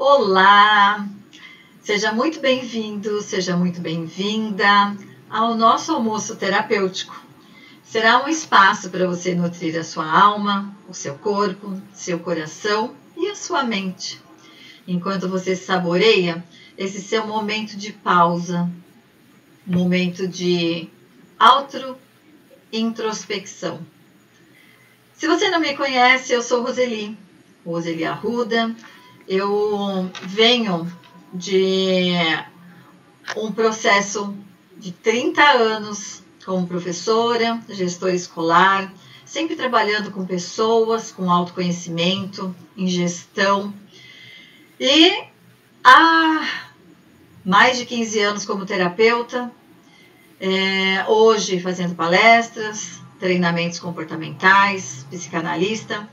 Olá, seja muito bem-vindo, seja muito bem-vinda ao nosso almoço terapêutico. Será um espaço para você nutrir a sua alma, o seu corpo, seu coração e a sua mente, enquanto você saboreia esse seu momento de pausa, momento de auto-introspecção. Se você não me conhece, eu sou Roseli Arruda. Eu venho de um processo de 30 anos como professora, gestora escolar, sempre trabalhando com pessoas, com autoconhecimento, em gestão. E há mais de 15 anos como terapeuta, hoje fazendo palestras, treinamentos comportamentais, psicanalista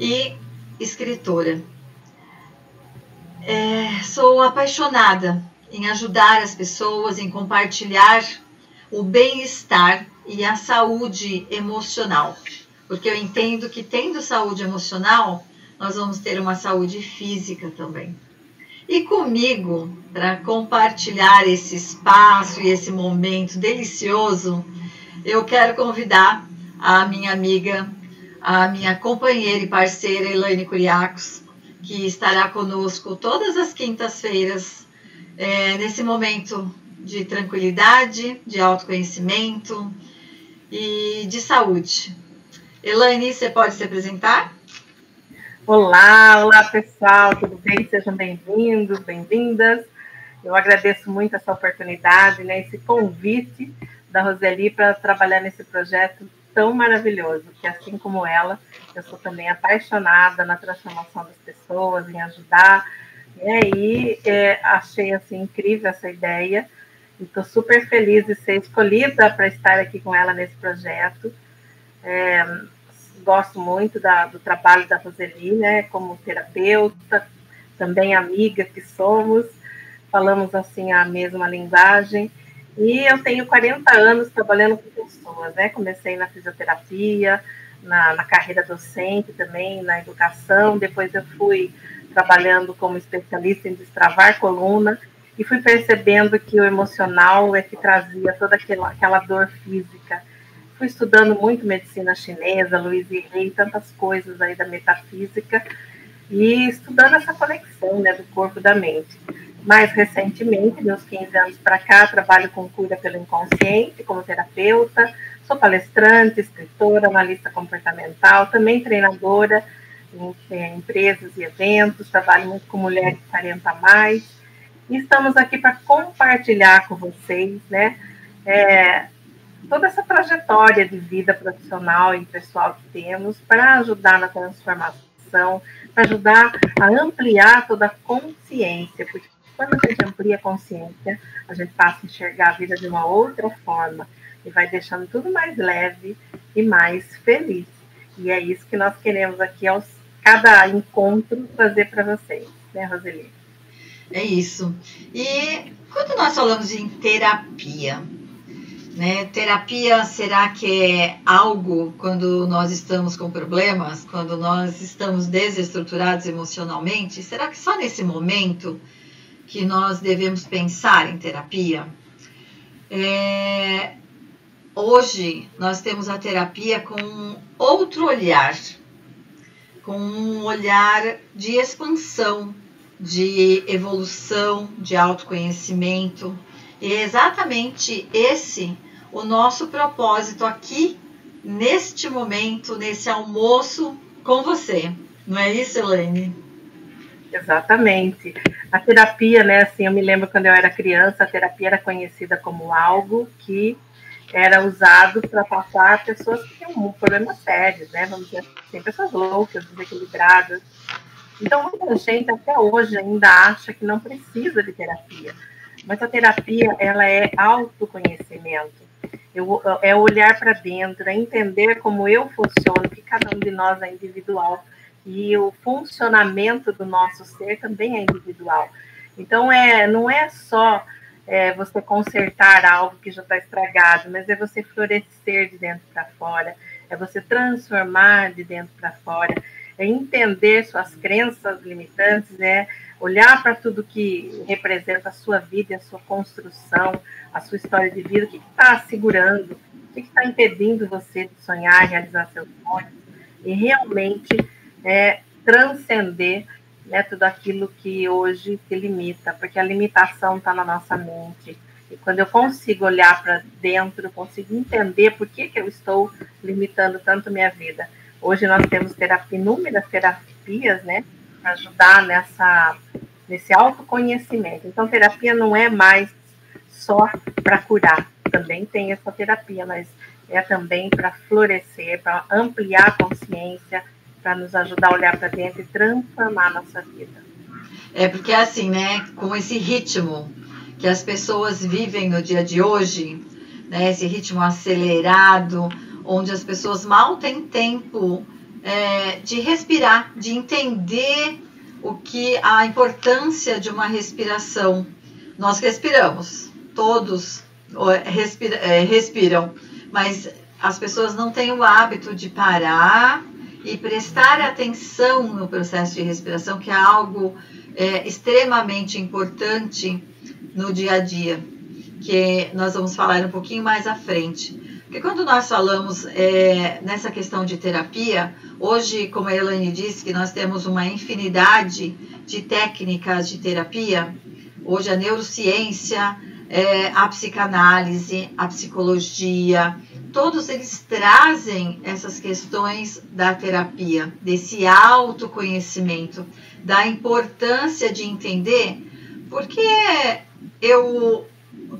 e escritora. Sou apaixonada em ajudar as pessoas, em compartilhar o bem-estar e a saúde emocional, porque eu entendo que tendo saúde emocional, nós vamos ter uma saúde física também. E comigo, para compartilhar esse espaço e esse momento delicioso, eu quero convidar a minha amiga, a minha companheira e parceira Elaine Curiacos, que estará conosco todas as quintas-feiras, nesse momento de tranquilidade, de autoconhecimento e de saúde. Elaine, você pode se apresentar? Olá pessoal, tudo bem? Sejam bem-vindos, bem-vindas. Eu agradeço muito essa oportunidade, esse convite da Roseli para trabalhar nesse projeto tão maravilhoso, que assim como ela, eu sou também apaixonada na transformação das pessoas, em ajudar, e achei assim, incrível essa ideia, e estou super feliz de ser escolhida para estar aqui com ela nesse projeto. Gosto muito do trabalho da Roseli, como terapeuta, também amiga que somos, falamos assim a mesma linguagem. E eu tenho 40 anos trabalhando com pessoas, Comecei na fisioterapia, na carreira docente também, na educação. Depois eu fui trabalhando como especialista em destravar coluna e fui percebendo que o emocional é que trazia toda aquela dor física. Fui estudando muito medicina chinesa, Louise Hay, tantas coisas aí da metafísica, e estudando essa conexão, do corpo e da mente. Mais recentemente, meus 15 anos para cá, trabalho com cura pelo inconsciente, como terapeuta, sou palestrante, escritora, analista comportamental, também treinadora em empresas e eventos, trabalho muito com mulheres 40 a mais, e estamos aqui para compartilhar com vocês, toda essa trajetória de vida profissional e pessoal que temos para ajudar na transformação, para ajudar a ampliar toda a consciência, porque quando a gente amplia a consciência, a gente passa a enxergar a vida de uma outra forma e vai deixando tudo mais leve e mais feliz. E é isso que nós queremos aqui, cada encontro, trazer para vocês, Roseli? É isso. E quando nós falamos em terapia, terapia, será que é algo quando nós estamos com problemas, quando nós estamos desestruturados emocionalmente? Será que só nesse momento que nós devemos pensar em terapia? Hoje nós temos a terapia com outro olhar, com um olhar de expansão, de evolução, de autoconhecimento. E é exatamente esse o nosso propósito aqui, neste momento, nesse almoço com você. Não é isso, Elaine? Exatamente. A terapia, assim, eu me lembro quando eu era criança, a terapia era conhecida como algo que era usado para tratar pessoas que tinham problemas sérios, Vamos dizer assim, pessoas loucas, desequilibradas. Então, muita gente até hoje ainda acha que não precisa de terapia. Mas a terapia, ela é autoconhecimento. É olhar para dentro, é entender como eu funciono, que cada um de nós é individual. E o funcionamento do nosso ser também é individual. Então, não é só você consertar algo que já está estragado, mas é você florescer de dentro para fora, é você transformar de dentro para fora, é entender suas crenças limitantes, é olhar para tudo que representa a sua vida, a sua construção, a sua história de vida, o que está segurando, o que está impedindo você de sonhar, realizar seus sonhos, e realmente transcender, né, tudo aquilo que hoje te limita, porque a limitação está na nossa mente. E quando eu consigo olhar para dentro, eu consigo entender por que eu estou limitando tanto minha vida. Hoje nós temos inúmeras terapias, né, para ajudar nesse autoconhecimento. Então, terapia não é mais só para curar, também tem essa terapia, mas é também para florescer, para ampliar a consciência, para nos ajudar a olhar para dentro e transformar a nossa vida. É porque assim, né, com esse ritmo que as pessoas vivem no dia de hoje, né, esse ritmo acelerado, onde as pessoas mal têm tempo de respirar, de entender a importância de uma respiração. Nós respiramos, todos respiram, mas as pessoas não têm o hábito de parar e prestar atenção no processo de respiração, que é algo extremamente importante no dia a dia, que nós vamos falar um pouquinho mais à frente. Porque quando nós falamos nessa questão de terapia, hoje, como a Elaine disse, que nós temos uma infinidade de técnicas de terapia, hoje a neurociência, a psicanálise, a psicologia, todos eles trazem essas questões da terapia, desse autoconhecimento, da importância de entender porque eu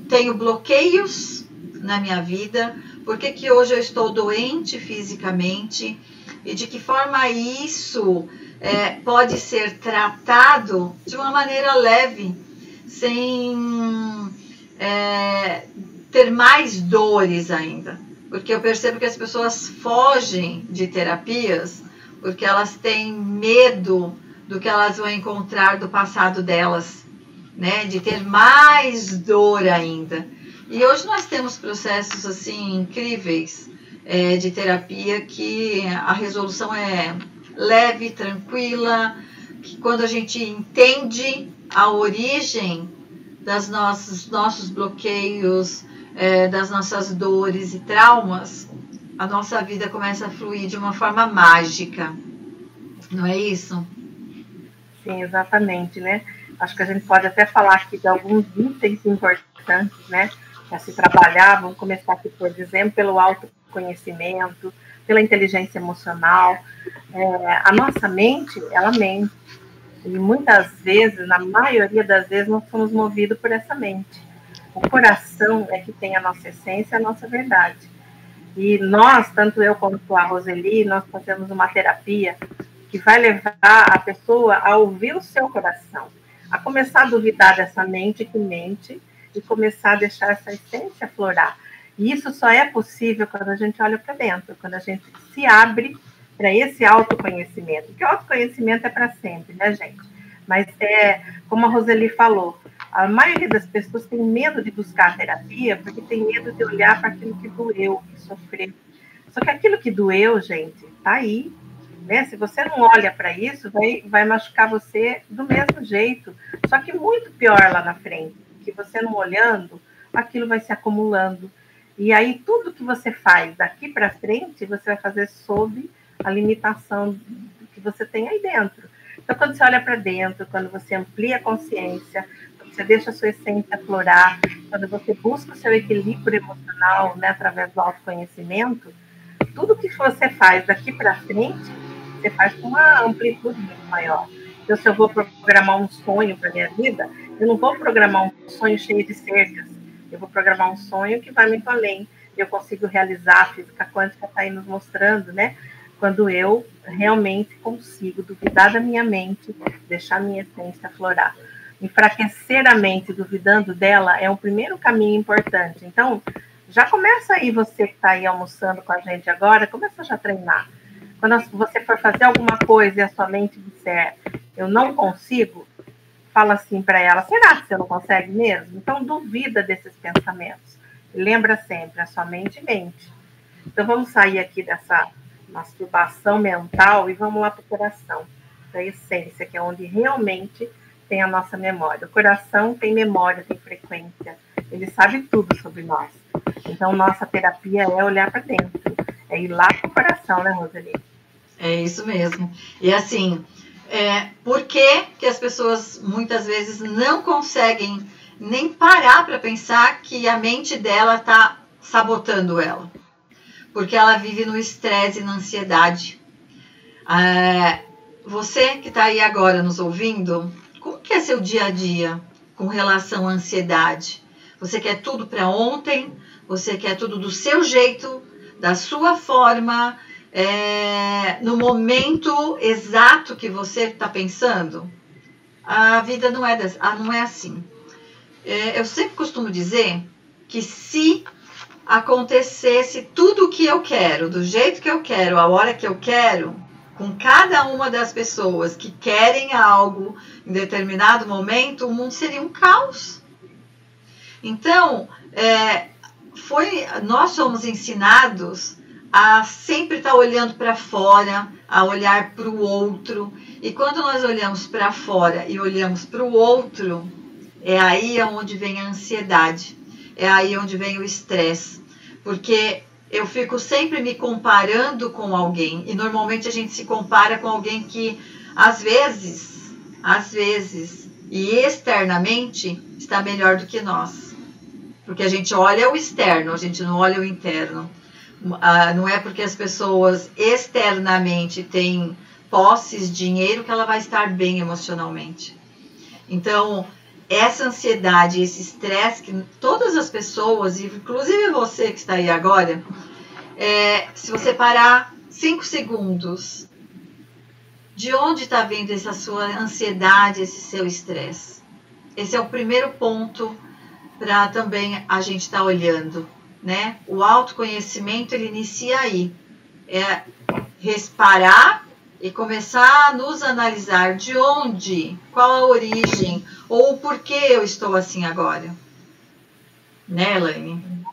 tenho bloqueios na minha vida, por que hoje eu estou doente fisicamente e de que forma isso pode ser tratado de uma maneira leve, sem ter mais dores ainda. Porque eu percebo que as pessoas fogem de terapias porque elas têm medo do que elas vão encontrar do passado delas, né? De ter mais dor ainda. E hoje nós temos processos assim incríveis de terapia que a resolução é leve, tranquila, que quando a gente entende a origem dos nossos bloqueios, das nossas dores e traumas, a nossa vida começa a fluir de uma forma mágica. Não é isso? Sim, exatamente, né? Acho que a gente pode até falar aqui de alguns itens importantes, né? Para se trabalhar. Vamos começar aqui, por exemplo, pelo autoconhecimento, pela inteligência emocional. A nossa mente, ela mente. E muitas vezes, na maioria das vezes, nós somos movidos por essa mente. O coração é que tem a nossa essência, a nossa verdade. E nós, tanto eu quanto a Roseli, nós fazemos uma terapia que vai levar a pessoa a ouvir o seu coração, a começar a duvidar dessa mente que mente e começar a deixar essa essência florar. E isso só é possível quando a gente olha para dentro, quando a gente se abre para esse autoconhecimento. Porque o autoconhecimento é para sempre, né, gente? Mas como a Roseli falou, a maioria das pessoas tem medo de buscar a terapia porque tem medo de olhar para aquilo que doeu, que sofreu. Só que aquilo que doeu, gente, está aí. Né? Se você não olha para isso, vai machucar você do mesmo jeito. Só que muito pior lá na frente, que você não olhando, aquilo vai se acumulando. E aí tudo que você faz daqui para frente, você vai fazer sob a limitação que você tem aí dentro. Então, quando você olha para dentro, quando você amplia a consciência, quando você deixa a sua essência florar, quando você busca o seu equilíbrio emocional, né, através do autoconhecimento, tudo que você faz daqui para frente, você faz com uma amplitude muito maior. Então, se eu vou programar um sonho para minha vida, eu não vou programar um sonho cheio de cercas. Eu vou programar um sonho que vai muito além. Eu consigo realizar, a física quântica está aí nos mostrando, né? Quando eu realmente consigo duvidar da minha mente, deixar a minha essência aflorar. Enfraquecer a mente duvidando dela é um primeiro caminho importante. Então, já começa aí, você que está aí almoçando com a gente agora, começa já a treinar. Quando você for fazer alguma coisa e a sua mente disser, eu não consigo, fala assim para ela, será que você não consegue mesmo? Então, duvida desses pensamentos. Lembra sempre, a sua mente mente. Então, vamos sair aqui masturbação mental e vamos lá para o coração, para a essência, que é onde realmente tem a nossa memória. O coração tem memória, tem frequência, ele sabe tudo sobre nós. Então, nossa terapia é olhar para dentro, é ir lá para o coração, né, Roseli? É isso mesmo. E assim, por que que as pessoas muitas vezes não conseguem nem parar para pensar que a mente dela está sabotando ela? Porque ela vive no estresse e na ansiedade. Você que está aí agora nos ouvindo, como que é seu dia a dia com relação à ansiedade? Você quer tudo para ontem? Você quer tudo do seu jeito, da sua forma, no momento exato que você está pensando? A vida não é assim. Eu sempre costumo dizer que se acontecesse tudo o que eu quero, do jeito que eu quero, a hora que eu quero, com cada uma das pessoas que querem algo em determinado momento, o mundo seria um caos. Então, nós somos ensinados a sempre estar olhando para fora, a olhar para o outro. E quando nós olhamos para fora e olhamos para o outro, é aí onde vem a ansiedade, é aí onde vem o estresse. Porque eu fico sempre me comparando com alguém, e normalmente a gente se compara com alguém que, às vezes, e externamente, está melhor do que nós. Porque a gente olha o externo, a gente não olha o interno. Não é porque as pessoas externamente têm posses, dinheiro, que ela vai estar bem emocionalmente. Então, essa ansiedade, esse estresse que todas as pessoas, inclusive você que está aí agora, se você parar 5 segundos, de onde está vindo essa sua ansiedade, esse seu estresse? Esse é o primeiro ponto para também a gente estar olhando, né? O autoconhecimento, ele inicia aí. É respirar e começar a nos analisar de onde, qual a origem, ou por que eu estou assim agora. Né, Elaine?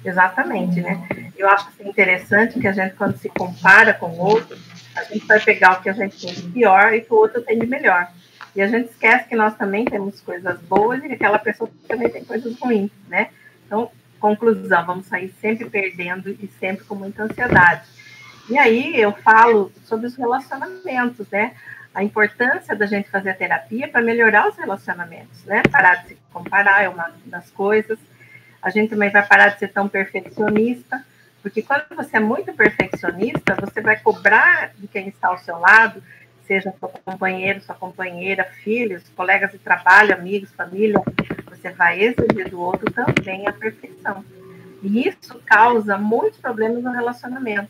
Exatamente, né? Eu acho que é interessante que a gente, quando se compara com o outro, a gente vai pegar o que a gente tem de pior e que o outro tem de melhor. E a gente esquece que nós também temos coisas boas e que aquela pessoa também tem coisas ruins, né? Então, conclusão, vamos sair sempre perdendo e sempre com muita ansiedade. E aí eu falo sobre os relacionamentos, né? A importância da gente fazer a terapia para melhorar os relacionamentos, né? Parar de se comparar é uma das coisas. A gente também vai parar de ser tão perfeccionista, porque quando você é muito perfeccionista, você vai cobrar de quem está ao seu lado, seja seu companheiro, sua companheira, filhos, colegas de trabalho, amigos, família, você vai exigir do outro também a perfeição. E isso causa muitos problemas no relacionamento.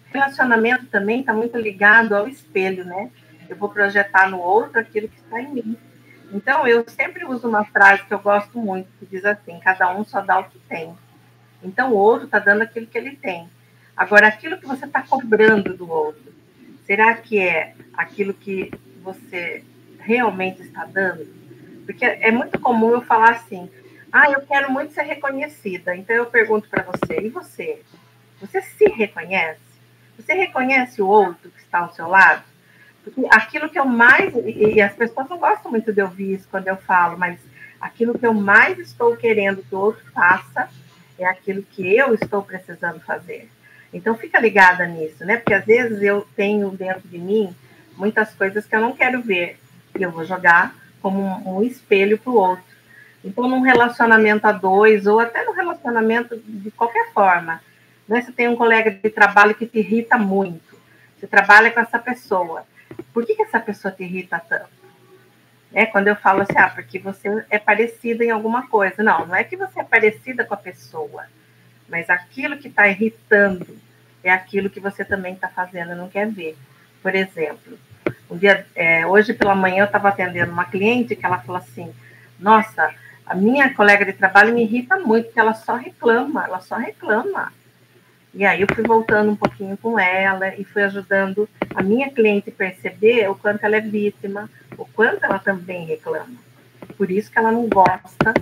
Relacionamento também está muito ligado ao espelho, né? Eu vou projetar no outro aquilo que está em mim. Então, eu sempre uso uma frase que eu gosto muito, que diz assim, cada um só dá o que tem. Então, o outro está dando aquilo que ele tem. Agora, aquilo que você está cobrando do outro, será que é aquilo que você realmente está dando? Porque é muito comum eu falar assim, eu quero muito ser reconhecida. Então, eu pergunto para você, e você? Você se reconhece? Você reconhece o outro que está ao seu lado? Porque aquilo que eu mais... E as pessoas não gostam muito de ouvir isso quando eu falo, mas aquilo que eu mais estou querendo que o outro faça é aquilo que eu estou precisando fazer. Então, fica ligada nisso, né? Porque às vezes eu tenho dentro de mim muitas coisas que eu não quero ver e eu vou jogar como um espelho para o outro. Então, num relacionamento a dois ou até no relacionamento de qualquer forma, né? Você tem um colega de trabalho que te irrita muito. Você trabalha com essa pessoa. Por que essa pessoa te irrita tanto? Quando eu falo assim, porque você é parecida em alguma coisa. Não, não é que você é parecida com a pessoa, mas aquilo que está irritando é aquilo que você também está fazendo e não quer ver. Por exemplo, hoje pela manhã eu estava atendendo uma cliente que ela falou assim, nossa, a minha colega de trabalho me irrita muito, porque ela só reclama. E aí eu fui voltando um pouquinho com ela e fui ajudando a minha cliente a perceber o quanto ela é vítima, o quanto ela também reclama. Por isso que ela não gosta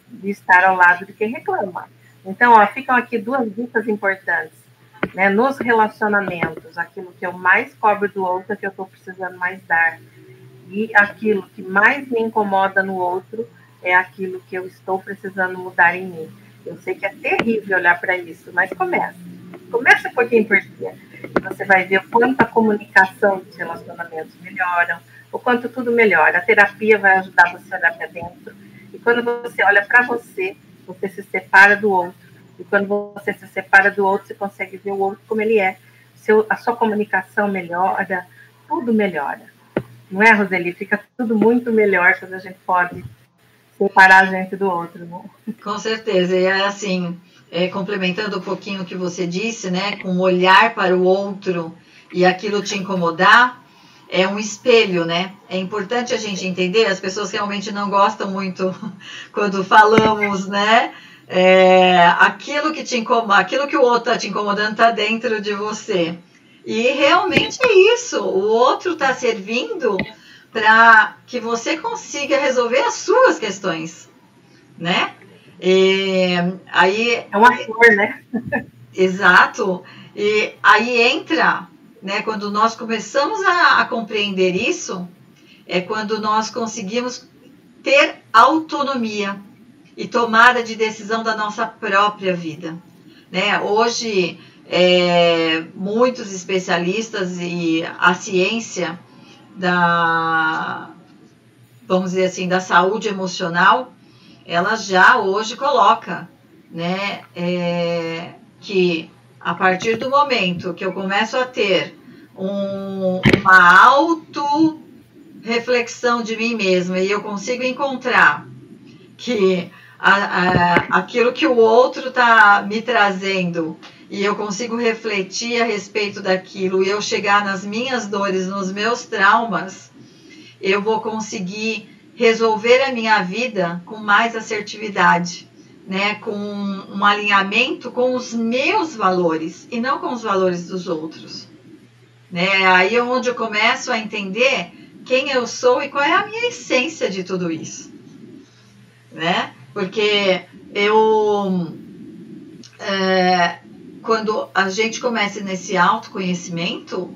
de estar ao lado de quem reclama. Então, ficam aqui 2 dicas importantes. né? Nos relacionamentos, aquilo que eu mais cobro do outro é que eu estou precisando mais dar. E aquilo que mais me incomoda no outro é aquilo que eu estou precisando mudar em mim. Eu sei que é terrível olhar para isso, mas começa. Começa um pouquinho por dia. Você vai ver o quanto a comunicação dos relacionamentos melhoram, o quanto tudo melhora. A terapia vai ajudar você a olhar para dentro. E quando você olha para você, você se separa do outro. E quando você se separa do outro, você consegue ver o outro como ele é. A sua comunicação melhora, tudo melhora. Não é, Roseli? Fica tudo muito melhor quando a gente pode separar a gente do outro, né? Com certeza. E é assim, complementando um pouquinho o que você disse, né? Com olhar para o outro e aquilo te incomodar, é um espelho, né? É importante a gente entender, as pessoas realmente não gostam muito quando falamos, né? Aquilo que te incomoda, aquilo que o outro está te incomodando está dentro de você. E realmente é isso, o outro está servindo para que você consiga resolver as suas questões, né? Aí, é um ator, né? Exato. E aí entra, né, quando nós começamos a compreender isso, é quando nós conseguimos ter autonomia e tomada de decisão da nossa própria vida, né? Hoje, muitos especialistas e a ciência vamos dizer assim, da saúde emocional, ela já hoje coloca, né, que a partir do momento que eu começo a ter uma auto-reflexão de mim mesma e eu consigo encontrar que aquilo que o outro está me trazendo e eu consigo refletir a respeito daquilo e eu chegar nas minhas dores, nos meus traumas, eu vou conseguir resolver a minha vida com mais assertividade, né? Com um alinhamento com os meus valores e não com os valores dos outros, né? Aí é onde eu começo a entender quem eu sou e qual é a minha essência de tudo isso, né? Porque quando a gente começa nesse autoconhecimento,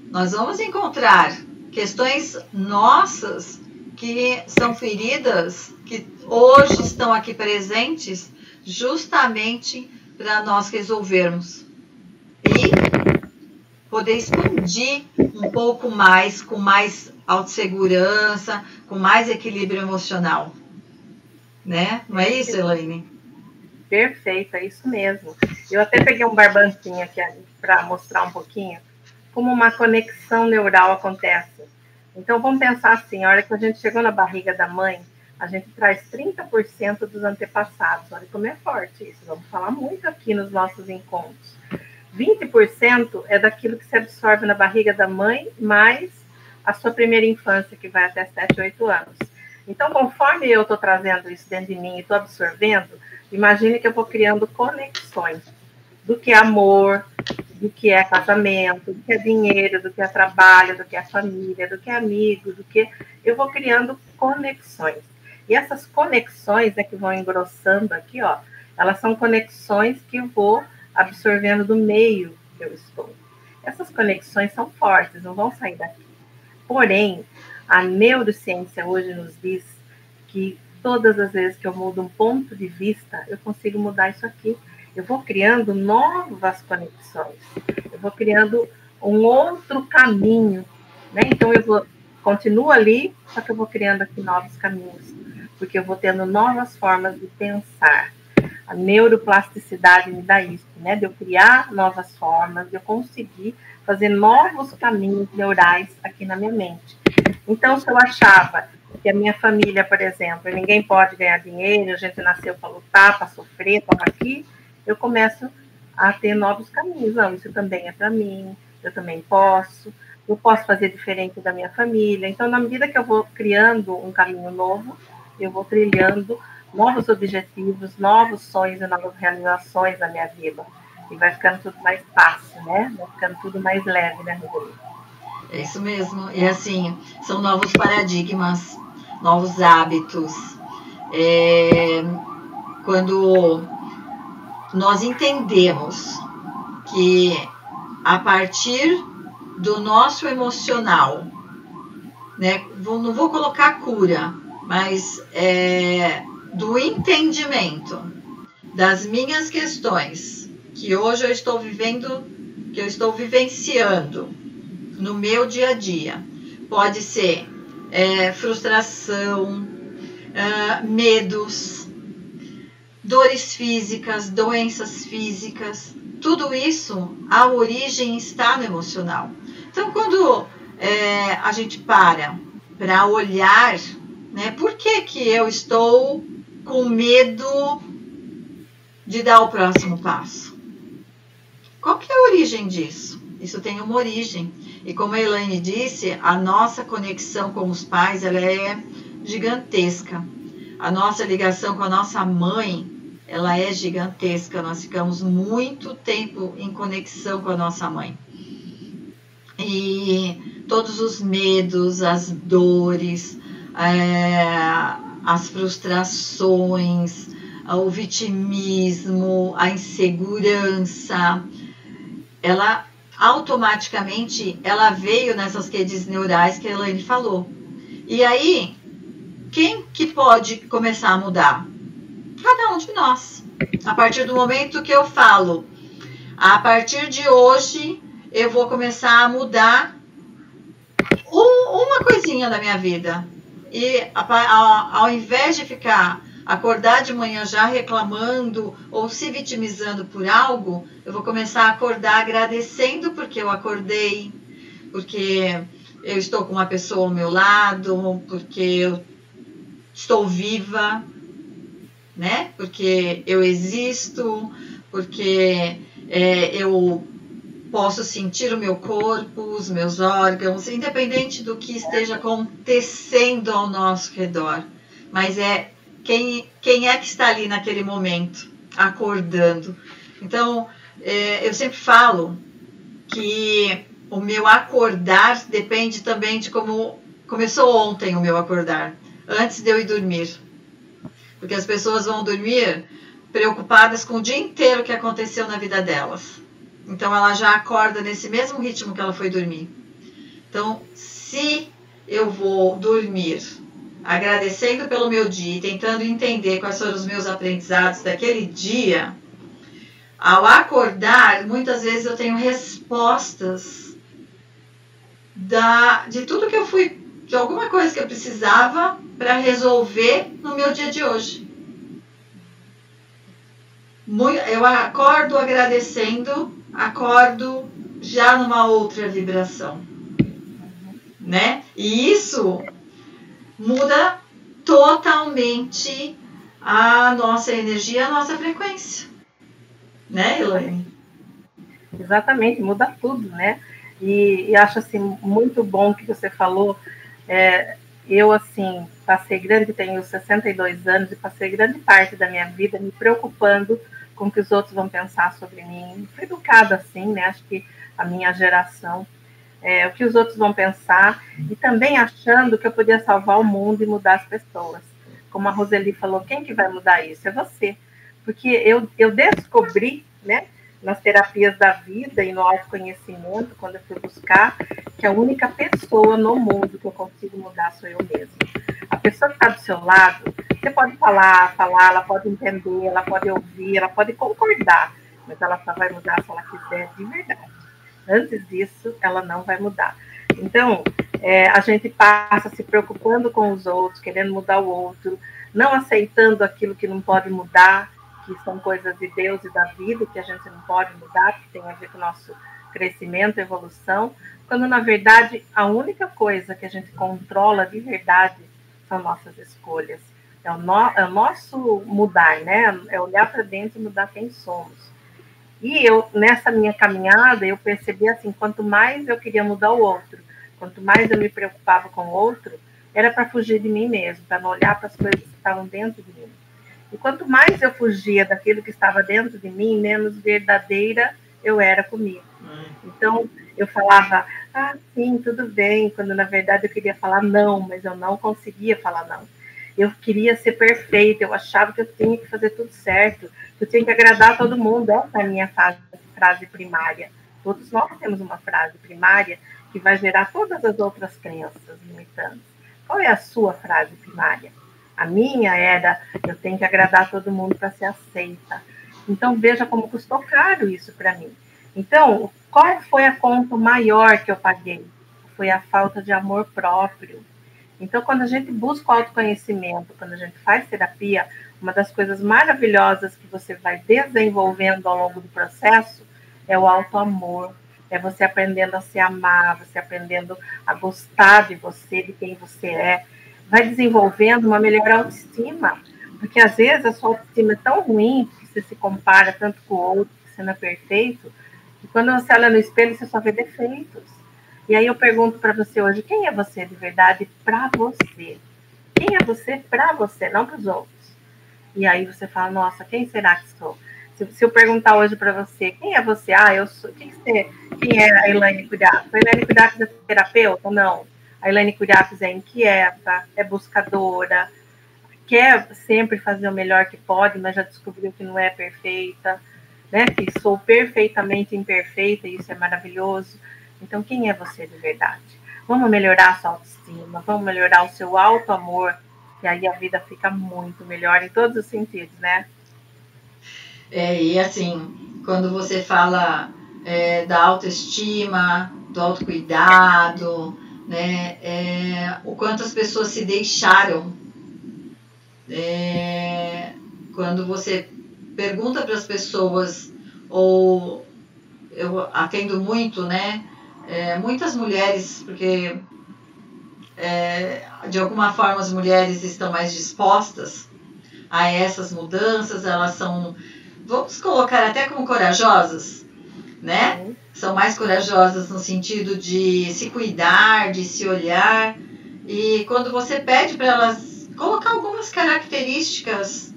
nós vamos encontrar questões nossas que são feridas, que hoje estão aqui presentes, justamente para nós resolvermos. E poder expandir um pouco mais, com mais autossegurança, com mais equilíbrio emocional. Né? Não é isso, Elaine? Perfeito, é isso mesmo. Eu até peguei um barbancinho aqui para mostrar um pouquinho como uma conexão neural acontece. Então, vamos pensar assim, a hora que a gente chegou na barriga da mãe, a gente traz 30% dos antepassados. Olha como é forte isso, vamos falar muito aqui nos nossos encontros. 20% é daquilo que se absorve na barriga da mãe, mais a sua primeira infância, que vai até 7, 8 anos. Então, conforme eu estou trazendo isso dentro de mim e estou absorvendo, imagine que eu vou criando conexões do que é amor, do que é casamento, do que é dinheiro, do que é trabalho, do que é família, do que é amigo, do que... Eu vou criando conexões. E essas conexões, né, que vão engrossando aqui, ó, elas são conexões que eu vou absorvendo do meio que eu estou. Essas conexões são fortes, não vão sair daqui. Porém, a neurociência hoje nos diz que todas as vezes que eu mudo um ponto de vista, eu consigo mudar isso aqui. Eu vou criando novas conexões. Eu vou criando um outro caminho, né? Então, continuo ali, só que eu vou criando aqui novos caminhos. Porque eu vou tendo novas formas de pensar. A neuroplasticidade me dá isso, né? De eu criar novas formas, de eu conseguir fazer novos caminhos neurais aqui na minha mente. Então, se eu achava que a minha família, por exemplo, ninguém pode ganhar dinheiro, a gente nasceu para lutar, para sofrer, para aqui, eu começo a ter novos caminhos. Não, isso também é para mim, eu também posso, eu posso fazer diferente da minha família. Então, na medida que eu vou criando um caminho novo, eu vou trilhando novos objetivos, novos sonhos e novas realizações na minha vida. E vai ficando tudo mais fácil, né? Vai ficando tudo mais leve, né, Rodrigo? É isso mesmo. E assim, são novos paradigmas, novos hábitos. Quando nós entendemos que a partir do nosso emocional, né, não vou colocar cura, mas do entendimento das minhas questões que hoje eu estou vivendo, que eu estou vivenciando no meu dia a dia. Pode ser frustração, medos, dores físicas, doenças físicas, tudo isso, a origem está no emocional. Então, quando a gente para olhar, né, por que eu estou com medo de dar o próximo passo? Qual que é a origem disso? Isso tem uma origem. E como a Elaine disse, a nossa conexão com os pais, ela é gigantesca. A nossa ligação com a nossa mãe, ela é gigantesca. Nós ficamos muito tempo em conexão com a nossa mãe. E todos os medos, as dores, as frustrações, o vitimismo, a insegurança, ela automaticamente ela veio nessas redes neurais que a Elaine falou. E aí, quem que pode começar a mudar? Cada um de nós. A partir do momento que eu falo, a partir de hoje, eu vou começar a mudar uma coisinha da minha vida. E ao invés de acordar de manhã já reclamando ou se vitimizando por algo, eu vou começar a acordar agradecendo porque eu acordei, porque eu estou com uma pessoa ao meu lado, porque eu estou viva, né? Porque eu existo, porque eu posso sentir o meu corpo, os meus órgãos, independente do que esteja acontecendo ao nosso redor. Mas quem é que está ali naquele momento, acordando. Então, eu sempre falo que o meu acordar depende também de como começou ontem o meu acordar, antes de eu ir dormir. Porque as pessoas vão dormir preocupadas com o dia inteiro que aconteceu na vida delas. Então, ela já acorda nesse mesmo ritmo que ela foi dormir. Então, se eu vou dormir agradecendo pelo meu dia e tentando entender quais foram os meus aprendizados daquele dia, ao acordar, muitas vezes eu tenho respostas de tudo que eu fui, de alguma coisa que eu precisava para resolver no meu dia de hoje. Eu acordo agradecendo, acordo já numa outra vibração, né? E isso muda totalmente a nossa energia, a nossa frequência, né, Elaine? Exatamente, muda tudo, né? E acho, assim, muito bom que você falou. Eu, assim, tenho 62 anos e passei grande parte da minha vida me preocupando com o que os outros vão pensar sobre mim. Fui educada assim, né? Acho que a minha geração, o que os outros vão pensar, e também achando que eu podia salvar o mundo e mudar as pessoas. Como a Roseli falou, quem que vai mudar isso? É você. Porque eu descobri, né, nas terapias da vida e no autoconhecimento, quando eu fui buscar, que a única pessoa no mundo que eu consigo mudar sou eu mesma. A pessoa que está do seu lado, você pode falar, ela pode entender, ela pode ouvir, ela pode concordar, mas ela só vai mudar se ela quiser de verdade. Antes disso, ela não vai mudar. Então, a gente passa se preocupando com os outros, querendo mudar o outro, não aceitando aquilo que não pode mudar, que são coisas de Deus e da vida, que a gente não pode mudar, que tem a ver com o nosso crescimento, evolução, quando, na verdade, a única coisa que a gente controla de verdade são nossas escolhas. É o nosso mudar, né? É olhar para dentro e mudar quem somos. E eu, nessa minha caminhada, eu percebi assim, quanto mais eu queria mudar o outro, quanto mais eu me preocupava com o outro, era para fugir de mim mesmo, para não olhar para as coisas que estavam dentro de mim. E quanto mais eu fugia daquilo que estava dentro de mim, menos verdadeira eu era comigo. Então, eu falava, sim, tudo bem, quando na verdade eu queria falar não, mas eu não conseguia falar não. Eu queria ser perfeita, eu achava que eu tinha que fazer tudo certo, que eu tinha que agradar todo mundo, essa é a minha fase. frase primária. Todos nós temos uma frase primária que vai gerar todas as outras crenças limitantes. Qual é a sua frase primária? A minha era: eu tenho que agradar todo mundo para ser aceita. Então, veja como custou caro isso para mim. Então, qual foi a conta maior que eu paguei? Foi a falta de amor próprio. Então, quando a gente busca o autoconhecimento, quando a gente faz terapia, uma das coisas maravilhosas que você vai desenvolvendo ao longo do processo é o autoamor. É você aprendendo a se amar, você aprendendo a gostar de você, de quem você é. Vai desenvolvendo uma melhor autoestima. Porque, às vezes, a sua autoestima é tão ruim que você se compara tanto com o outro, que você não é perfeito, que quando você olha no espelho, você só vê defeitos. E aí eu pergunto para você hoje, quem é você de verdade para você? Quem é você para você, não para os outros? E aí você fala, nossa, quem será que sou? Se eu perguntar hoje para você, quem é você? Ah, eu sou. Quem é a Elaine Curiaques? A Elaine Curiaques é terapeuta? Não. A Elaine Curiaques é inquieta, é buscadora, quer sempre fazer o melhor que pode, mas já descobriu que não é perfeita, né? Que sou perfeitamente imperfeita, e isso é maravilhoso. Então, quem é você de verdade? Vamos melhorar a sua autoestima, vamos melhorar o seu auto-amor, e aí a vida fica muito melhor em todos os sentidos, né? E assim, quando você fala da autoestima, do autocuidado, né, o quanto as pessoas se deixaram. Quando você pergunta para as pessoas, ou eu atendo muito, né, muitas mulheres, porque de alguma forma as mulheres estão mais dispostas a essas mudanças, elas são, vamos colocar até como corajosas, né? São mais corajosas no sentido de se cuidar, de se olhar. E quando você pede para elas colocar algumas características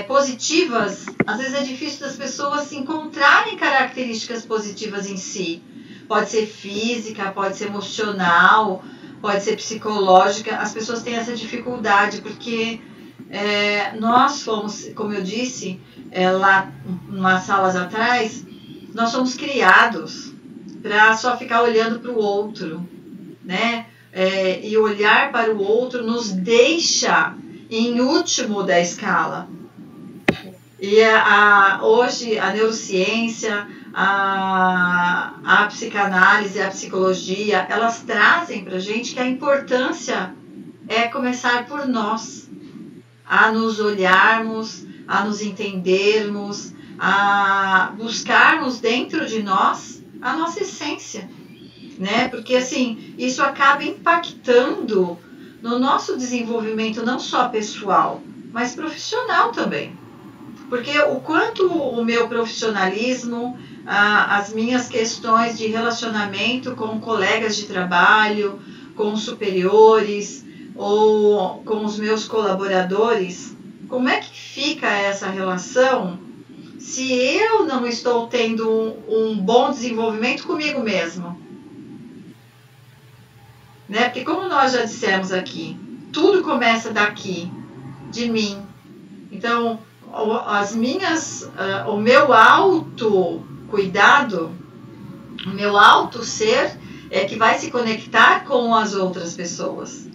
positivas, às vezes é difícil das pessoas se encontrarem características positivas em si. Pode ser física, pode ser emocional, pode ser psicológica. As pessoas têm essa dificuldade porque nós fomos, como eu disse, lá umas salas atrás, nós somos criados para só ficar olhando para o outro, né? E olhar para o outro nos deixa em último da escala. E hoje a neurociência, a psicanálise, a psicologia, elas trazem para a gente que a importância é começar por nós, a nos olharmos, a nos entendermos, a buscarmos dentro de nós a nossa essência, né? Porque assim, isso acaba impactando no nosso desenvolvimento não só pessoal, mas profissional também. Porque o quanto o meu profissionalismo, as minhas questões de relacionamento com colegas de trabalho, com superiores ou com os meus colaboradores, como é que fica essa relação se eu não estou tendo um bom desenvolvimento comigo mesmo? Né? Porque como nós já dissemos aqui, tudo começa daqui, de mim. Então, o meu autocuidado, o meu auto-ser é que vai se conectar com as outras pessoas.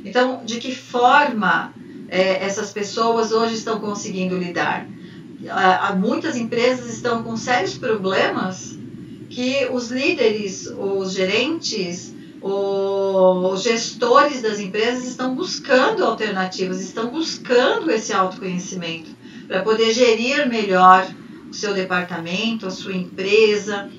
Então, de que forma essas pessoas hoje estão conseguindo lidar? Muitas empresas estão com sérios problemas que os líderes, os gerentes, os gestores das empresas estão buscando alternativas, estão buscando esse autoconhecimento para poder gerir melhor o seu departamento, a sua empresa.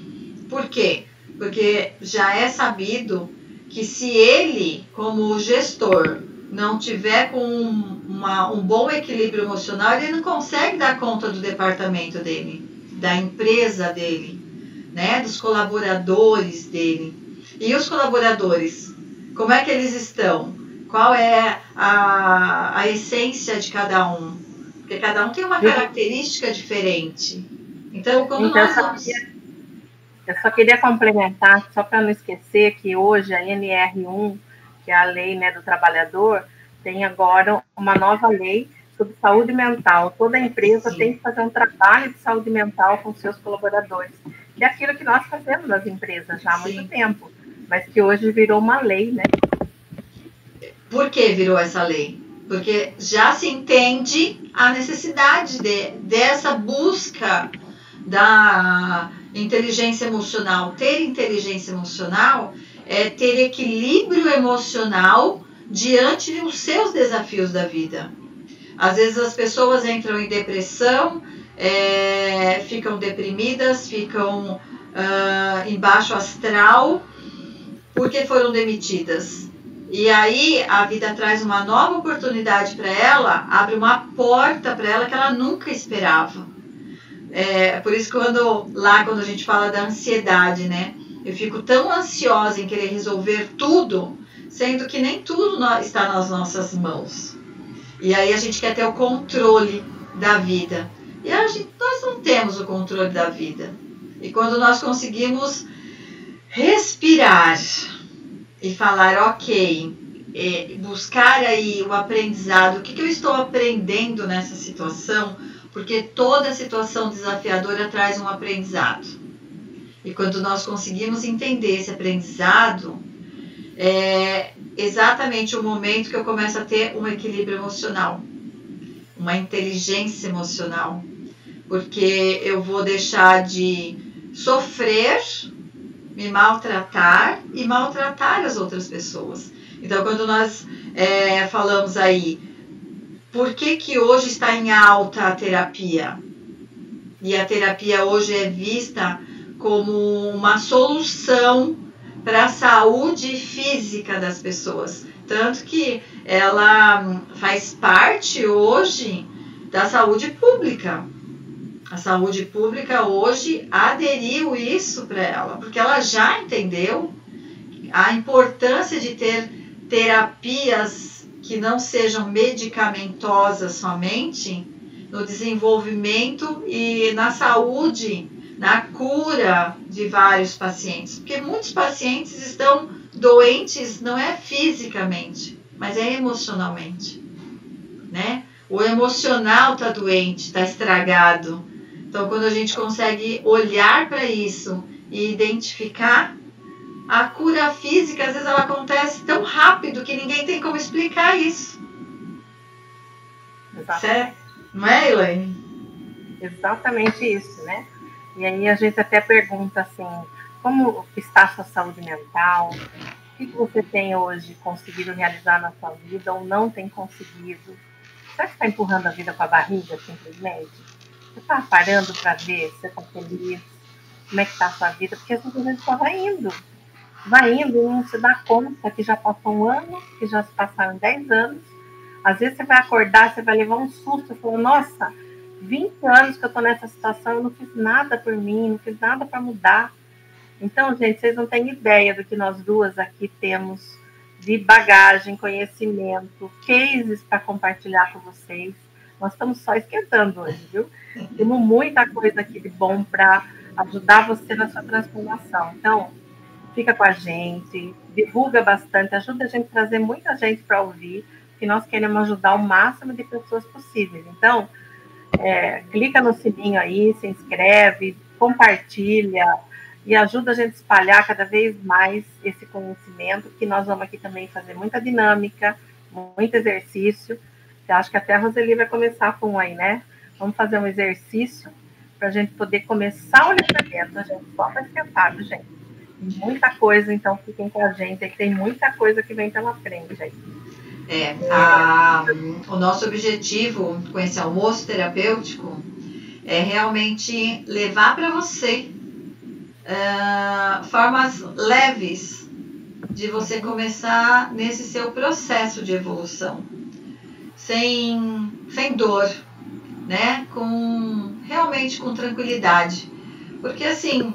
Por quê? Porque já é sabido que se ele, como gestor, não tiver com um bom equilíbrio emocional, ele não consegue dar conta do departamento dele, da empresa dele, né? Dos colaboradores dele. E os colaboradores, como é que eles estão? Qual é a essência de cada um? Porque cada um tem uma característica diferente. Então, quando nós vamos... Eu só queria complementar, só para não esquecer, que hoje a NR1, que é a lei, né, do trabalhador, tem agora uma nova lei sobre saúde mental. Toda empresa Sim. tem que fazer um trabalho de saúde mental com seus colaboradores. Que é aquilo que nós fazemos nas empresas já há muito tempo, mas que hoje virou uma lei, né? Por que virou essa lei? Porque já se entende a necessidade dessa busca da inteligência emocional. Ter inteligência emocional é ter equilíbrio emocional diante dos seus desafios da vida. Às vezes as pessoas entram em depressão, ficam deprimidas, ficam em baixo astral, porque foram demitidas. E aí a vida traz uma nova oportunidade para ela, abre uma porta para ela que ela nunca esperava. Por isso quando a gente fala da ansiedade, né? Eu fico tão ansiosa em querer resolver tudo, sendo que nem tudo está nas nossas mãos. E aí a gente quer ter o controle da vida. E nós não temos o controle da vida. E quando nós conseguimos respirar e falar, ok, buscar aí o aprendizado, o que eu estou aprendendo nessa situação, porque toda situação desafiadora traz um aprendizado. E quando nós conseguimos entender esse aprendizado, é exatamente o momento que eu começo a ter um equilíbrio emocional, uma inteligência emocional, porque eu vou deixar de sofrer, me maltratar e maltratar as outras pessoas. Então, quando nós falamos aí, por que hoje está em alta a terapia? E a terapia hoje é vista como uma solução para a saúde física das pessoas. Tanto que ela faz parte hoje da saúde pública. A saúde pública hoje aderiu isso para ela, porque ela já entendeu a importância de ter terapias que não sejam medicamentosas somente no desenvolvimento e na saúde, na cura de vários pacientes. Porque muitos pacientes estão doentes, não é fisicamente, mas é emocionalmente, né? O emocional está doente, está estragado. Então, quando a gente consegue olhar para isso e identificar, a cura física, às vezes, ela acontece tão rápido que ninguém tem como explicar isso. Certo? Não é, Elaine? Exatamente isso, né? E aí a gente até pergunta assim, como está a sua saúde mental? O que você tem hoje conseguido realizar na sua vida ou não tem conseguido? Será que está empurrando a vida com a barriga, simplesmente? Você está parando para ver se você está feliz? Como é que está a sua vida? Porque às vezes a gente só vai indo e não se dá conta que já passou um ano, que já se passaram 10 anos. Às vezes você vai acordar, você vai levar um susto, você fala, nossa, 20 anos que eu estou nessa situação, eu não fiz nada por mim, não fiz nada para mudar. Então, gente, vocês não têm ideia do que nós duas aqui temos de bagagem, conhecimento, cases para compartilhar com vocês. Nós estamos só esquentando hoje, viu? Temos muita coisa aqui de bom para ajudar você na sua transformação. Então, fica com a gente, divulga bastante, ajuda a gente a trazer muita gente para ouvir, que nós queremos ajudar o máximo de pessoas possíveis. Então, clica no sininho aí, se inscreve, compartilha e ajuda a gente a espalhar cada vez mais esse conhecimento, que nós vamos aqui também fazer muita dinâmica, muito exercício. Eu acho que até a Roseli vai começar com um aí, né? Vamos fazer um exercício para a gente poder começar a olhar para dentro, a gente só para esquentar, viu, gente? Tem muita coisa, então fiquem com a gente, que tem muita coisa que vem pela frente aí. O nosso objetivo com esse almoço terapêutico é realmente levar para você formas leves de você começar nesse seu processo de evolução, sem dor, né? Realmente com tranquilidade. Porque assim,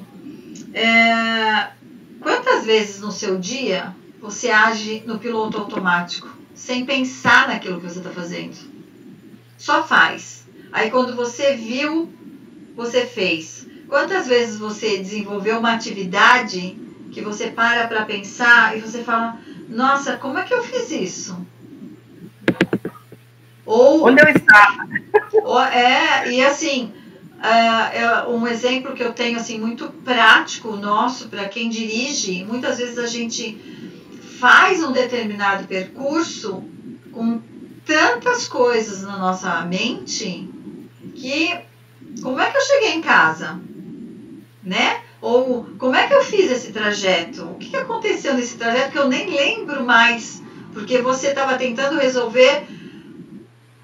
quantas vezes no seu dia você age no piloto automático, sem pensar naquilo que você está fazendo? Só faz. Aí quando você viu, você fez. Quantas vezes você desenvolveu uma atividade que você para pensar e você fala, nossa, como é que eu fiz isso? Ou onde eu estava. E assim, um exemplo que eu tenho assim muito prático nosso para quem dirige, muitas vezes a gente faz um determinado percurso com tantas coisas na nossa mente que como é que eu cheguei em casa, né? Ou como é que eu fiz esse trajeto? O que aconteceu nesse trajeto que eu nem lembro mais, porque você estava tentando resolver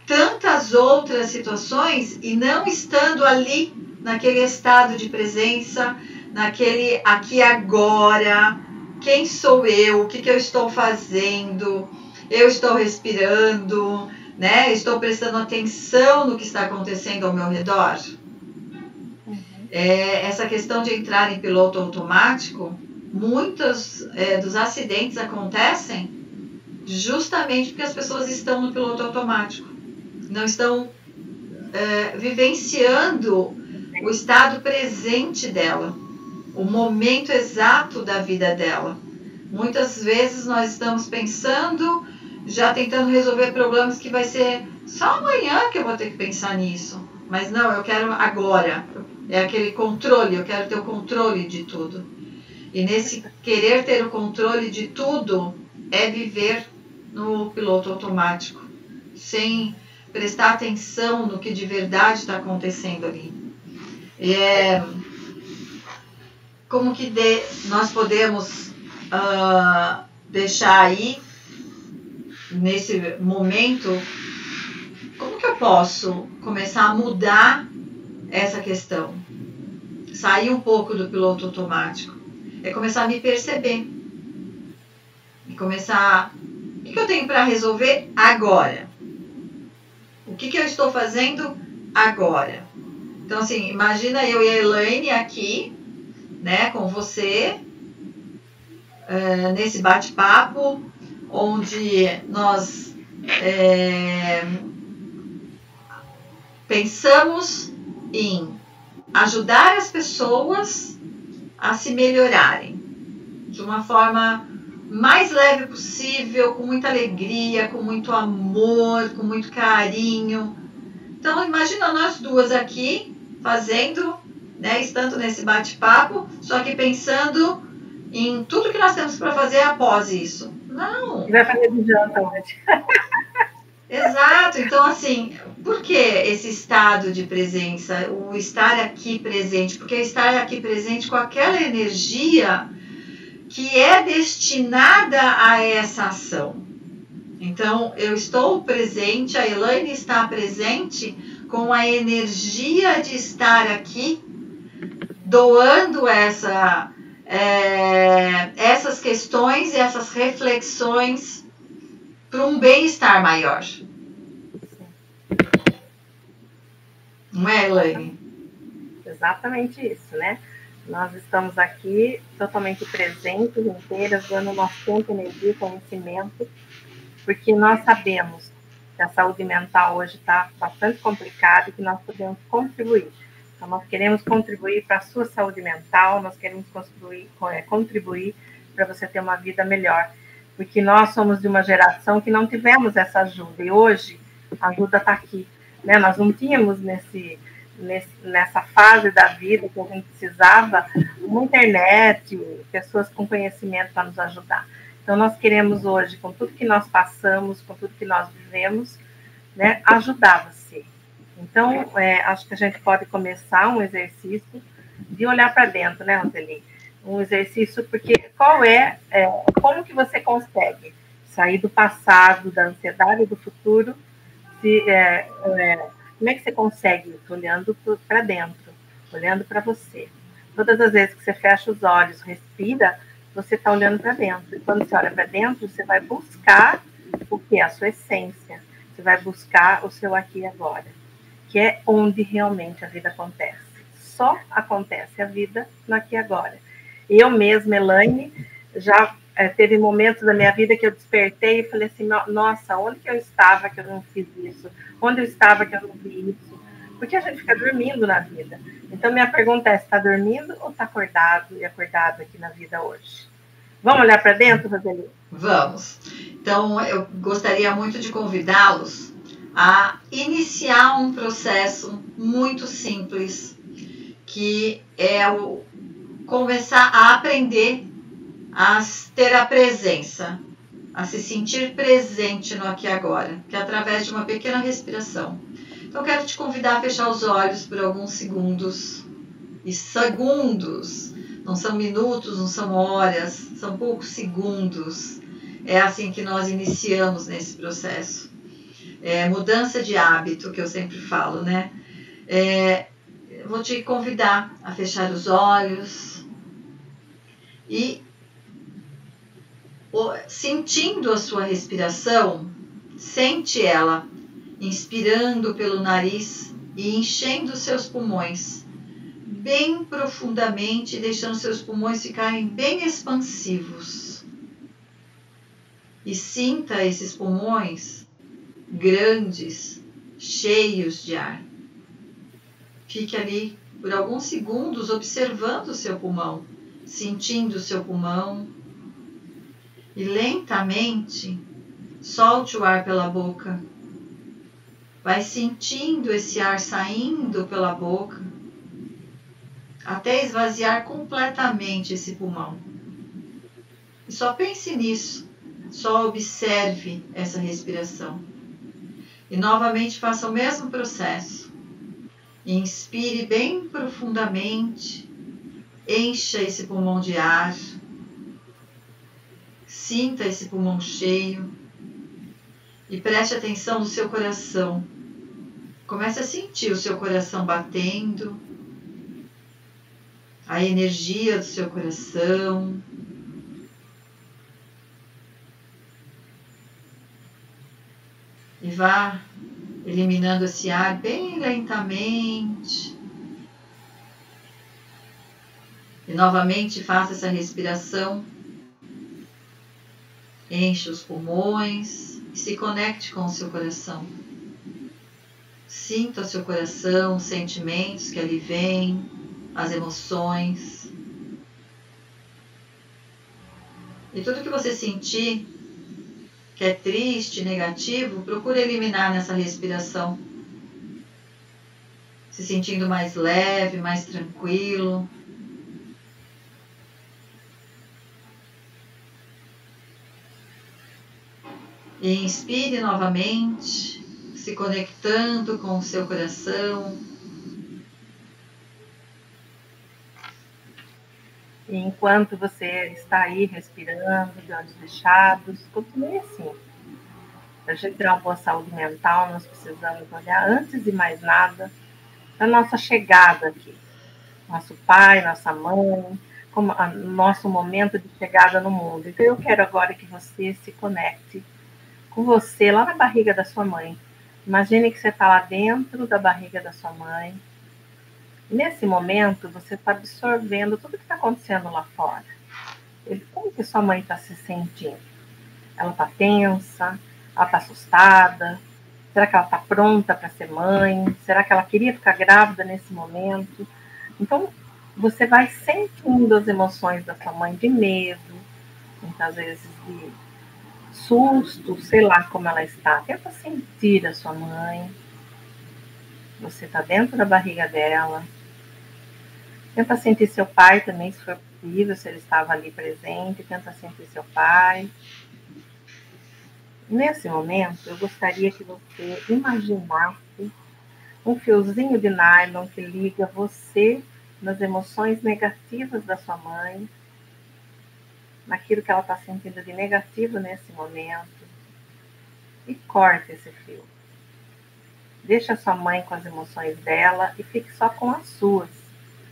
tantas outras situações e não estando ali naquele estado de presença, naquele aqui agora, quem sou eu, o que eu estou fazendo, eu estou respirando, né? Estou prestando atenção no que está acontecendo ao meu redor. Essa questão de entrar em piloto automático, muitos dos acidentes acontecem justamente porque as pessoas estão no piloto automático. Não estão vivenciando o estado presente dela, o momento exato da vida dela. Muitas vezes nós estamos pensando, já tentando resolver problemas que vai ser só amanhã que eu vou ter que pensar nisso. Mas não, eu quero agora. É aquele controle, eu quero ter o controle de tudo. E nesse querer ter o controle de tudo é viver no piloto automático, sem prestar atenção no que de verdade está acontecendo ali. Como que nós podemos deixar aí, nesse momento, como que eu posso começar a mudar essa questão? Sair um pouco do piloto automático. É começar a me perceber. E começar... O que eu tenho para resolver agora? O que eu estou fazendo agora? Então, assim, imagina eu e a Elaine aqui, né, com você, nesse bate-papo, onde nós pensamos em ajudar as pessoas a se melhorarem de uma forma mais leve possível, com muita alegria, com muito amor, com muito carinho. Então, imagina nós duas aqui fazendo, né, estando nesse bate-papo, só que pensando em tudo que nós temos para fazer após isso. Não. Vai fazer de janta hoje. Exato. Então, assim, por que esse estado de presença, o estar aqui presente? Porque estar aqui presente com aquela energia que é destinada a essa ação. Então, eu estou presente, a Elaine está presente com a energia de estar aqui, doando essas questões e essas reflexões para um bem-estar maior. Não é, Elaine? Exatamente isso, né? Nós estamos aqui totalmente presentes, inteiras, dando nosso tempo, energia, conhecimento, porque nós sabemos que a saúde mental hoje está bastante complicada e que nós podemos contribuir. Então, nós queremos contribuir para a sua saúde mental, nós queremos contribuir para você ter uma vida melhor, porque nós somos de uma geração que não tivemos essa ajuda, e hoje a ajuda está aqui, né? Nós não tínhamos nessa fase da vida que a gente precisava uma internet, pessoas com conhecimento para nos ajudar. Então, nós queremos hoje, com tudo que nós passamos, com tudo que nós vivemos, né, ajudar você. Então, acho que a gente pode começar um exercício de olhar para dentro, né, Roseli? Um exercício, porque como que você consegue sair do passado, da ansiedade do futuro, como é que você consegue isso? Olhando para dentro, olhando para você. Todas as vezes que você fecha os olhos, respira, você está olhando para dentro. E quando você olha para dentro, você vai buscar o que é a sua essência. Você vai buscar o seu aqui e agora, que é onde realmente a vida acontece. Só acontece a vida no aqui e agora. Eu mesma, Elaine, já teve momentos da minha vida que eu despertei e falei assim, nossa, onde que eu estava que eu não fiz isso? Onde eu estava que eu não vi isso? Porque a gente fica dormindo na vida. Então, minha pergunta é, está dormindo ou está acordado e acordado aqui na vida hoje? Vamos olhar para dentro, Roseli? Vamos. Então, eu gostaria muito de convidá-los a iniciar um processo muito simples, que é o começar a aprender a ter a presença, a se sentir presente no aqui e agora, que é através de uma pequena respiração. Então, eu quero te convidar a fechar os olhos por alguns segundos. E segundos, não são minutos, não são horas, são poucos segundos. É assim que nós iniciamos nesse processo. É mudança de hábito, que eu sempre falo, né? Vou te convidar a fechar os olhos e, sentindo a sua respiração, sente ela inspirando pelo nariz e enchendo seus pulmões bem profundamente, deixando seus pulmões ficarem bem expansivos. E sinta esses pulmões grandes, cheios de ar. Fique ali por alguns segundos observando o seu pulmão, sentindo o seu pulmão. E lentamente solte o ar pela boca. Vai sentindo esse ar saindo pela boca, até esvaziar completamente esse pulmão. E só pense nisso, só observe essa respiração. E novamente faça o mesmo processo. Inspire bem profundamente, encha esse pulmão de ar, sinta esse pulmão cheio e preste atenção no seu coração. Comece a sentir o seu coração batendo, a energia do seu coração. E vá eliminando esse ar bem lentamente. E novamente faça essa respiração. Enche os pulmões e se conecte com o seu coração. Sinta o seu coração, os sentimentos que ali vêm, as emoções. E tudo que você sentir, que é triste, negativo, procure eliminar nessa respiração. Se sentindo mais leve, mais tranquilo. E inspire novamente, se conectando com o seu coração. E enquanto você está aí respirando, de olhos fechados, continue assim. Para a gente ter uma boa saúde mental, nós precisamos olhar, antes de mais nada, a nossa chegada aqui. Nosso pai, nossa mãe, como nosso momento de chegada no mundo. Então eu quero agora que você se conecte com você lá na barriga da sua mãe. Imagine que você está lá dentro da barriga da sua mãe. E nesse momento você está absorvendo tudo que está acontecendo lá fora. Como que sua mãe está se sentindo? Ela está tensa? Ela está assustada? Será que ela está pronta para ser mãe? Será que ela queria ficar grávida nesse momento? Então, você vai sentindo as emoções da sua mãe de medo, muitas vezes de susto, sei lá como ela está. Tenta sentir a sua mãe. Você está dentro da barriga dela. Tenta sentir seu pai também, se for possível, se ele estava ali presente. Tenta sentir seu pai. Nesse momento, eu gostaria que você imaginasse um fiozinho de nylon que liga você nas emoções negativas da sua mãe, naquilo que ela está sentindo de negativo nesse momento, e corta esse fio. Deixa a sua mãe com as emoções dela e fique só com as suas.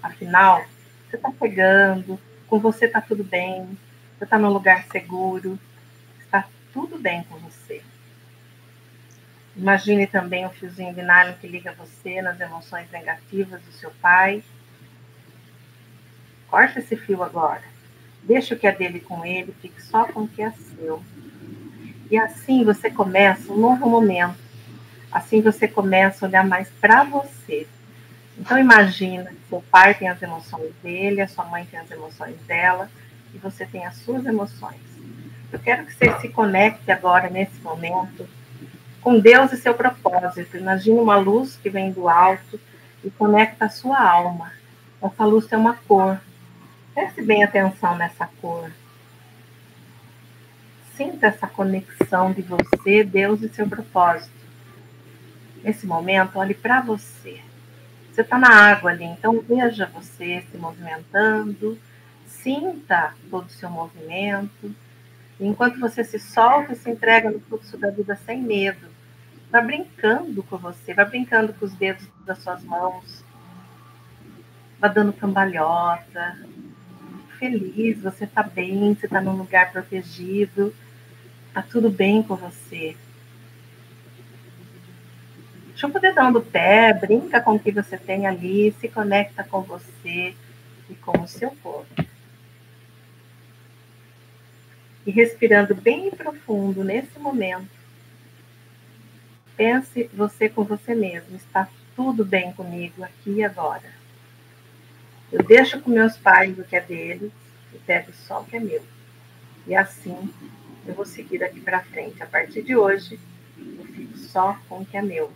Afinal, você está pegando, com você está tudo bem, você está num lugar seguro, está tudo bem com você. Imagine também um fiozinho de nylon que liga você nas emoções negativas do seu pai. Corta esse fio agora. Deixa o que é dele com ele, fique só com o que é seu. E assim você começa um novo momento. Assim você começa a olhar mais para você. Então imagina que seu pai tem as emoções dele, a sua mãe tem as emoções dela, e você tem as suas emoções. Eu quero que você se conecte agora, nesse momento, com Deus e seu propósito. Imagina uma luz que vem do alto e conecta a sua alma. Essa luz tem uma cor. Preste bem atenção nessa cor. Sinta essa conexão de você, Deus e seu propósito. Nesse momento, olhe para você. Você está na água ali, então veja você se movimentando, sinta todo o seu movimento. E enquanto você se solta e se entrega no fluxo da vida sem medo, vai brincando com você, vai brincando com os dedos das suas mãos, vai dando cambalhota, feliz, você está bem, você está num lugar protegido, está tudo bem com você. Chupa o dedão do pé, brinca com o que você tem ali, se conecta com você e com o seu corpo. E respirando bem profundo nesse momento, pense você com você mesmo, está tudo bem comigo aqui e agora. Eu deixo com meus pais o que é deles e pego só o que é meu. E assim eu vou seguir daqui para frente. A partir de hoje, eu fico só com o que é meu.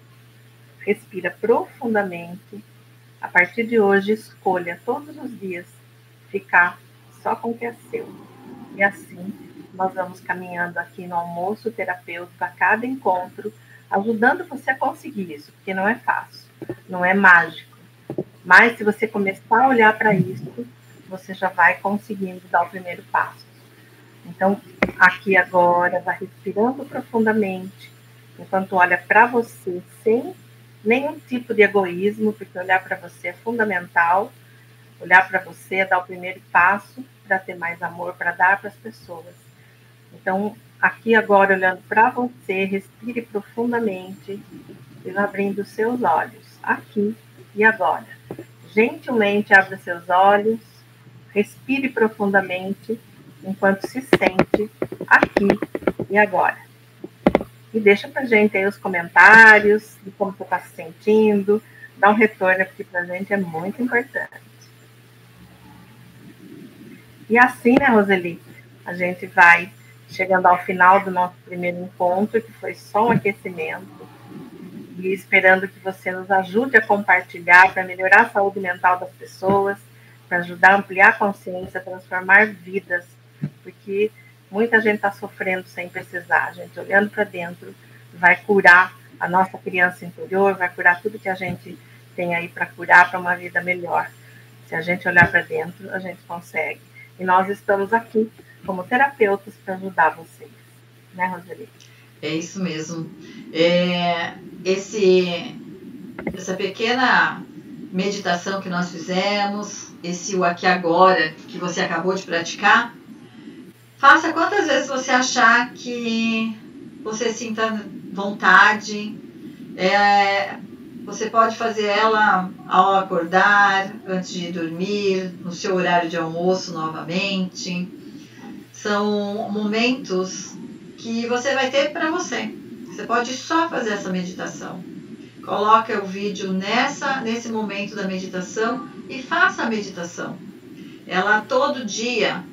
Respira profundamente. A partir de hoje, escolha todos os dias ficar só com o que é seu. E assim, nós vamos caminhando aqui no almoço terapêutico a cada encontro, ajudando você a conseguir isso, porque não é fácil, não é mágico. Mas se você começar a olhar para isso, você já vai conseguindo dar o primeiro passo. Então, aqui agora, vai respirando profundamente, enquanto olha para você sem nenhum tipo de egoísmo, porque olhar para você é fundamental. Olhar para você é dar o primeiro passo para ter mais amor, para dar para as pessoas. Então, aqui agora, olhando para você, respire profundamente e vá abrindo os seus olhos, aqui e agora. Gentilmente abra seus olhos, respire profundamente, enquanto se sente aqui e agora. E deixa pra gente aí os comentários de como você está se sentindo, dá um retorno, porque pra gente é muito importante. E assim, né, Roseli, a gente vai chegando ao final do nosso primeiro encontro, que foi só um aquecimento, e esperando que você nos ajude a compartilhar para melhorar a saúde mental das pessoas, para ajudar a ampliar a consciência, transformar vidas, porque muita gente está sofrendo sem precisar. A gente olhando para dentro vai curar a nossa criança interior, vai curar tudo que a gente tem aí para curar para uma vida melhor. Se a gente olhar para dentro, a gente consegue. E nós estamos aqui como terapeutas para ajudar vocês. Né, Roseli? É isso mesmo. Essa pequena meditação que nós fizemos, esse o aqui agora que você acabou de praticar, faça quantas vezes você achar que você sinta vontade. Você pode fazer ela ao acordar, antes de dormir, no seu horário de almoço novamente. São momentos que você vai ter para você. Você pode só fazer essa meditação. Coloca o vídeo nesse momento da meditação e faça a meditação. Ela todo dia,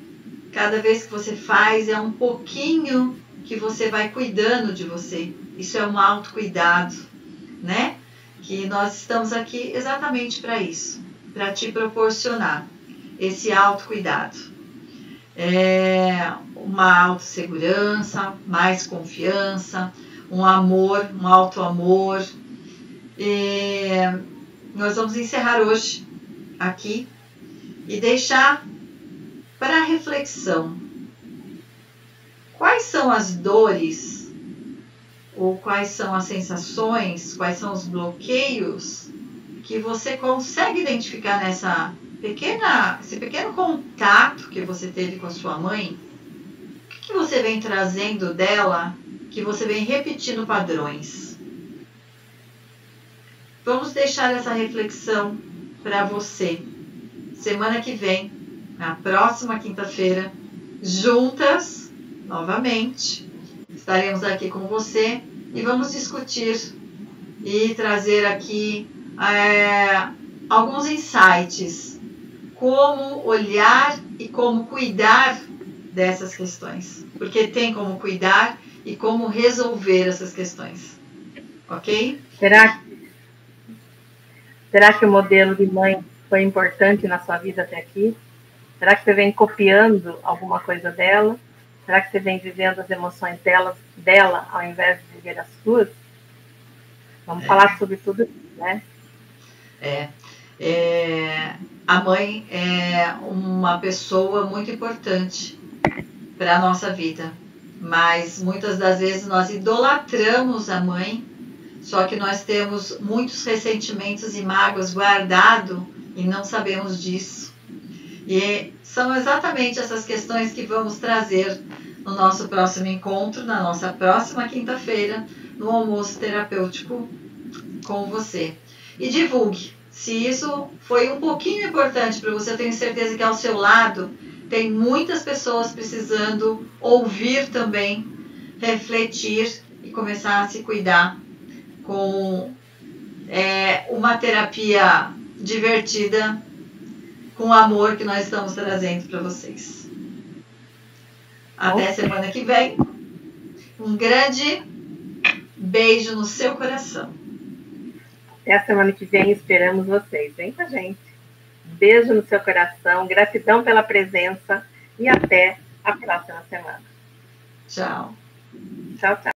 cada vez que você faz, é um pouquinho que você vai cuidando de você. Isso é um autocuidado, né? Que nós estamos aqui exatamente para isso, para te proporcionar esse autocuidado. Uma autossegurança, mais confiança, um amor, um autoamor. Nós vamos encerrar hoje aqui e deixar para reflexão. Quais são as dores ou quais são as sensações, quais são os bloqueios que você consegue identificar esse pequeno contato que você teve com a sua mãe? O que você vem trazendo dela, que você vem repetindo padrões? Vamos deixar essa reflexão para você. Semana que vem, na próxima quinta-feira, juntas, novamente, estaremos aqui com você e vamos discutir e trazer aqui alguns insights. Como olhar e como cuidar dessas questões. Porque tem como cuidar e como resolver essas questões. ok? Será que o modelo de mãe foi importante na sua vida até aqui? Será que você vem copiando alguma coisa dela? Será que você vem vivendo as emoções dela ao invés de viver as suas? Vamos falar sobre tudo isso, né? A mãe é uma pessoa muito importante para a nossa vida, mas muitas das vezes nós idolatramos a mãe, só que nós temos muitos ressentimentos e mágoas guardados e não sabemos disso. E são exatamente essas questões que vamos trazer no nosso próximo encontro, na nossa próxima quinta-feira, no almoço terapêutico com você. E divulgue. Se isso foi um pouquinho importante para você, eu tenho certeza que ao seu lado tem muitas pessoas precisando ouvir também, refletir e começar a se cuidar com uma terapia divertida, com o amor que nós estamos trazendo para vocês. Até semana que vem. Um grande beijo no seu coração. Até a semana que vem, esperamos vocês. Vem com a gente. Beijo no seu coração, gratidão pela presença e até a próxima semana. Tchau. Tchau, tchau.